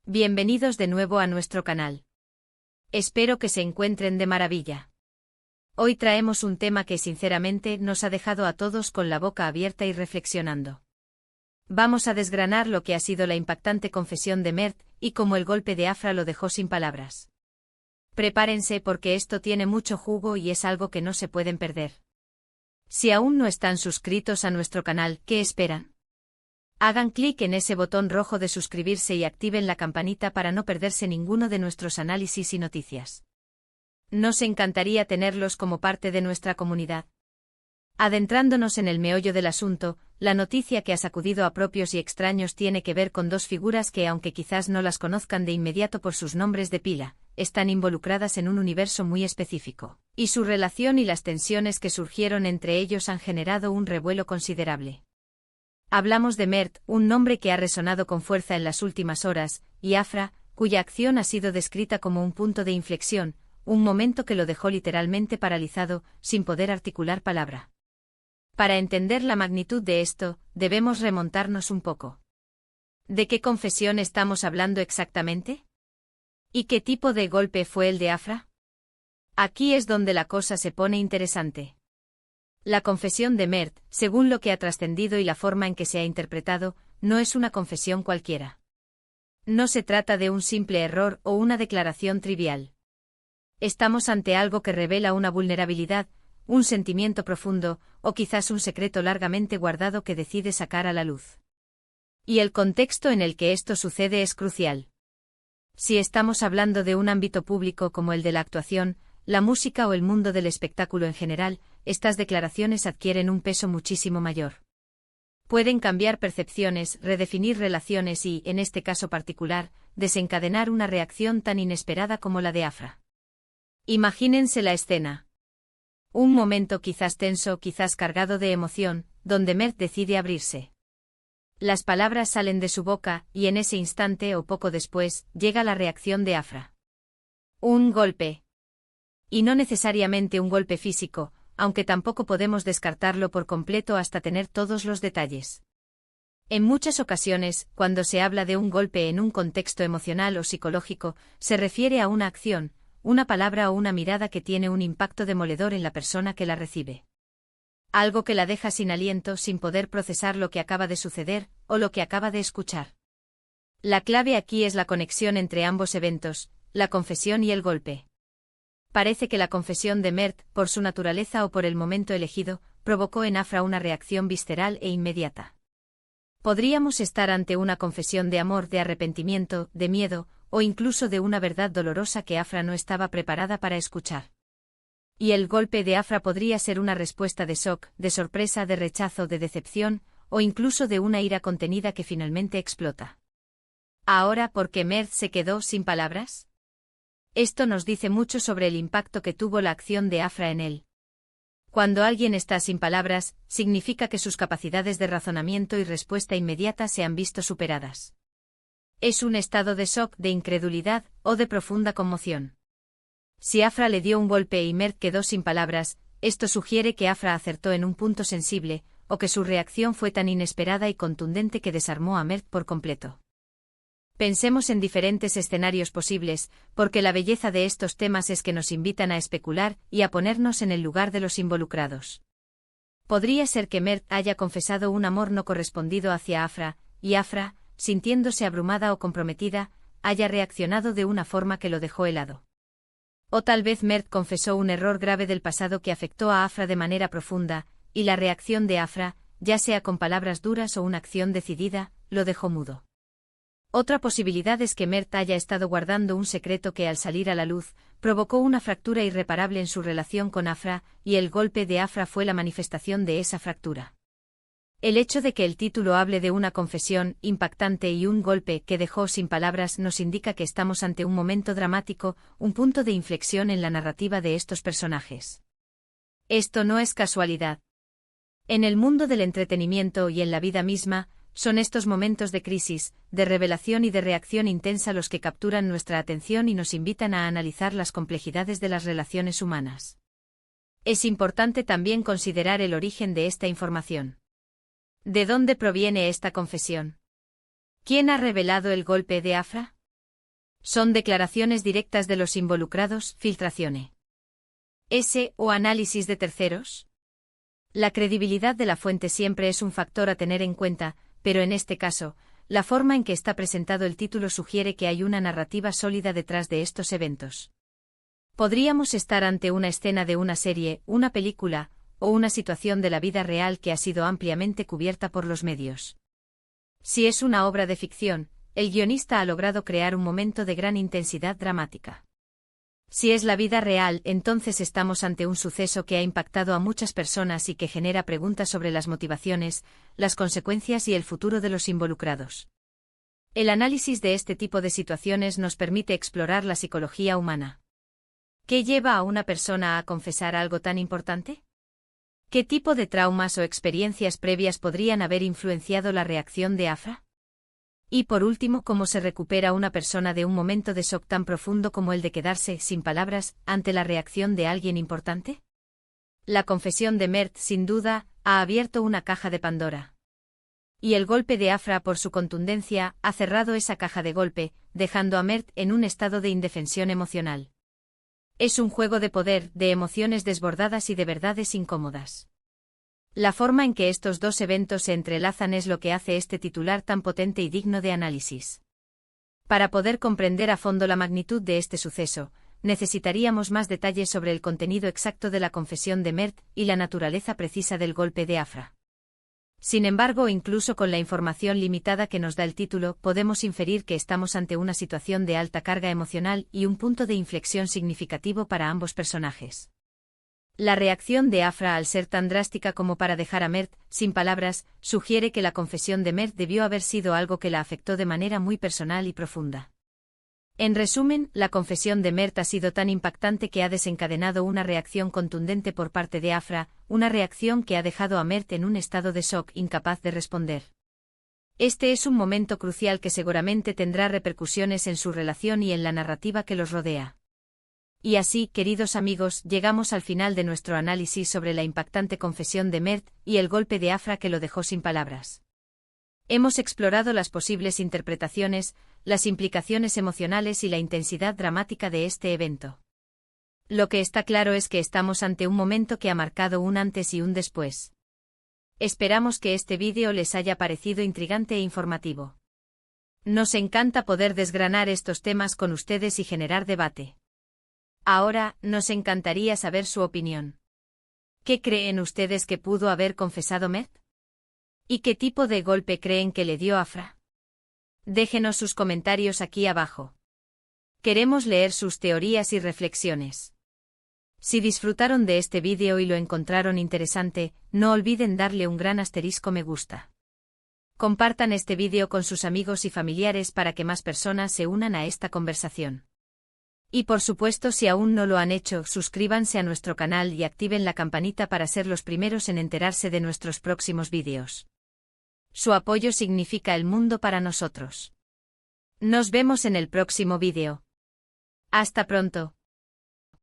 Bienvenidos de nuevo a nuestro canal. Espero que se encuentren de maravilla. Hoy traemos un tema que sinceramente nos ha dejado a todos con la boca abierta y reflexionando. Vamos a desgranar lo que ha sido la impactante confesión de Mert y cómo el golpe de Afra lo dejó sin palabras. Prepárense porque esto tiene mucho jugo y es algo que no se pueden perder. Si aún no están suscritos a nuestro canal, ¿qué esperan? Hagan clic en ese botón rojo de suscribirse y activen la campanita para no perderse ninguno de nuestros análisis y noticias. Nos encantaría tenerlos como parte de nuestra comunidad. Adentrándonos en el meollo del asunto, la noticia que ha sacudido a propios y extraños tiene que ver con dos figuras que, aunque quizás no las conozcan de inmediato por sus nombres de pila, están involucradas en un universo muy específico, y su relación y las tensiones que surgieron entre ellos han generado un revuelo considerable. Hablamos de Mert, un nombre que ha resonado con fuerza en las últimas horas, y Afra, cuya acción ha sido descrita como un punto de inflexión, un momento que lo dejó literalmente paralizado, sin poder articular palabra. Para entender la magnitud de esto, debemos remontarnos un poco. ¿De qué confesión estamos hablando exactamente? ¿Y qué tipo de golpe fue el de Afra? Aquí es donde la cosa se pone interesante. La confesión de Mert, según lo que ha trascendido y la forma en que se ha interpretado, no es una confesión cualquiera. No se trata de un simple error o una declaración trivial. Estamos ante algo que revela una vulnerabilidad, un sentimiento profundo, o quizás un secreto largamente guardado que decide sacar a la luz. Y el contexto en el que esto sucede es crucial. Si estamos hablando de un ámbito público como el de la actuación, la música o el mundo del espectáculo en general, estas declaraciones adquieren un peso muchísimo mayor. Pueden cambiar percepciones, redefinir relaciones y, en este caso particular, desencadenar una reacción tan inesperada como la de Afra. Imagínense la escena. Un momento quizás tenso, quizás cargado de emoción, donde Mert decide abrirse. Las palabras salen de su boca, y en ese instante o poco después, llega la reacción de Afra. Un golpe. Y no necesariamente un golpe físico, aunque tampoco podemos descartarlo por completo hasta tener todos los detalles. En muchas ocasiones, cuando se habla de un golpe en un contexto emocional o psicológico, se refiere a una acción, una palabra o una mirada que tiene un impacto demoledor en la persona que la recibe. Algo que la deja sin aliento, sin poder procesar lo que acaba de suceder, o lo que acaba de escuchar. La clave aquí es la conexión entre ambos eventos, la confesión y el golpe. Parece que la confesión de Mert, por su naturaleza o por el momento elegido, provocó en Afra una reacción visceral e inmediata. Podríamos estar ante una confesión de amor, de arrepentimiento, de miedo, o incluso de una verdad dolorosa que Afra no estaba preparada para escuchar. Y el golpe de Afra podría ser una respuesta de shock, de sorpresa, de rechazo, de decepción, o incluso de una ira contenida que finalmente explota. Ahora, ¿por qué Mert se quedó sin palabras? Esto nos dice mucho sobre el impacto que tuvo la acción de Afra en él. Cuando alguien está sin palabras, significa que sus capacidades de razonamiento y respuesta inmediata se han visto superadas. Es un estado de shock, de incredulidad, o de profunda conmoción. Si Afra le dio un golpe y Mert quedó sin palabras, esto sugiere que Afra acertó en un punto sensible, o que su reacción fue tan inesperada y contundente que desarmó a Mert por completo. Pensemos en diferentes escenarios posibles, porque la belleza de estos temas es que nos invitan a especular y a ponernos en el lugar de los involucrados. Podría ser que Mert haya confesado un amor no correspondido hacia Afra, y Afra, sintiéndose abrumada o comprometida, haya reaccionado de una forma que lo dejó helado. O tal vez Mert confesó un error grave del pasado que afectó a Afra de manera profunda, y la reacción de Afra, ya sea con palabras duras o una acción decidida, lo dejó mudo. Otra posibilidad es que Mert haya estado guardando un secreto que al salir a la luz, provocó una fractura irreparable en su relación con Afra, y el golpe de Afra fue la manifestación de esa fractura. El hecho de que el título hable de una confesión impactante y un golpe que dejó sin palabras nos indica que estamos ante un momento dramático, un punto de inflexión en la narrativa de estos personajes. Esto no es casualidad. En el mundo del entretenimiento y en la vida misma, son estos momentos de crisis, de revelación y de reacción intensa los que capturan nuestra atención y nos invitan a analizar las complejidades de las relaciones humanas. Es importante también considerar el origen de esta información. ¿De dónde proviene esta confesión? ¿Quién ha revelado el golpe de Afra? Son declaraciones directas de los involucrados, filtraciones. O análisis de terceros. La credibilidad de la fuente siempre es un factor a tener en cuenta, pero en este caso, la forma en que está presentado el título sugiere que hay una narrativa sólida detrás de estos eventos. Podríamos estar ante una escena de una serie, una película, o una situación de la vida real que ha sido ampliamente cubierta por los medios. Si es una obra de ficción, el guionista ha logrado crear un momento de gran intensidad dramática. Si es la vida real, entonces estamos ante un suceso que ha impactado a muchas personas y que genera preguntas sobre las motivaciones, las consecuencias y el futuro de los involucrados. El análisis de este tipo de situaciones nos permite explorar la psicología humana. ¿Qué lleva a una persona a confesar algo tan importante? ¿Qué tipo de traumas o experiencias previas podrían haber influenciado la reacción de Afra? Y por último, ¿cómo se recupera una persona de un momento de shock tan profundo como el de quedarse sin palabras ante la reacción de alguien importante? La confesión de Mert, sin duda, ha abierto una caja de Pandora. Y el golpe de Afra, por su contundencia, ha cerrado esa caja de golpe, dejando a Mert en un estado de indefensión emocional. Es un juego de poder, de emociones desbordadas y de verdades incómodas. La forma en que estos dos eventos se entrelazan es lo que hace este titular tan potente y digno de análisis. Para poder comprender a fondo la magnitud de este suceso, necesitaríamos más detalles sobre el contenido exacto de la confesión de Mert y la naturaleza precisa del golpe de Afra. Sin embargo, incluso con la información limitada que nos da el título, podemos inferir que estamos ante una situación de alta carga emocional y un punto de inflexión significativo para ambos personajes. La reacción de Afra, al ser tan drástica como para dejar a Mert sin palabras, sugiere que la confesión de Mert debió haber sido algo que la afectó de manera muy personal y profunda. En resumen, la confesión de Mert ha sido tan impactante que ha desencadenado una reacción contundente por parte de Afra, una reacción que ha dejado a Mert en un estado de shock incapaz de responder. Este es un momento crucial que seguramente tendrá repercusiones en su relación y en la narrativa que los rodea. Y así, queridos amigos, llegamos al final de nuestro análisis sobre la impactante confesión de Mert y el golpe de Afra que lo dejó sin palabras. Hemos explorado las posibles interpretaciones, las implicaciones emocionales y la intensidad dramática de este evento. Lo que está claro es que estamos ante un momento que ha marcado un antes y un después. Esperamos que este vídeo les haya parecido intrigante e informativo. Nos encanta poder desgranar estos temas con ustedes y generar debate. Ahora, nos encantaría saber su opinión. ¿Qué creen ustedes que pudo haber confesado Mert? ¿Y qué tipo de golpe creen que le dio Afra? Déjenos sus comentarios aquí abajo. Queremos leer sus teorías y reflexiones. Si disfrutaron de este vídeo y lo encontraron interesante, no olviden darle un gran asterisco me gusta. Compartan este vídeo con sus amigos y familiares para que más personas se unan a esta conversación. Y por supuesto, si aún no lo han hecho, suscríbanse a nuestro canal y activen la campanita para ser los primeros en enterarse de nuestros próximos vídeos. Su apoyo significa el mundo para nosotros. Nos vemos en el próximo vídeo. Hasta pronto.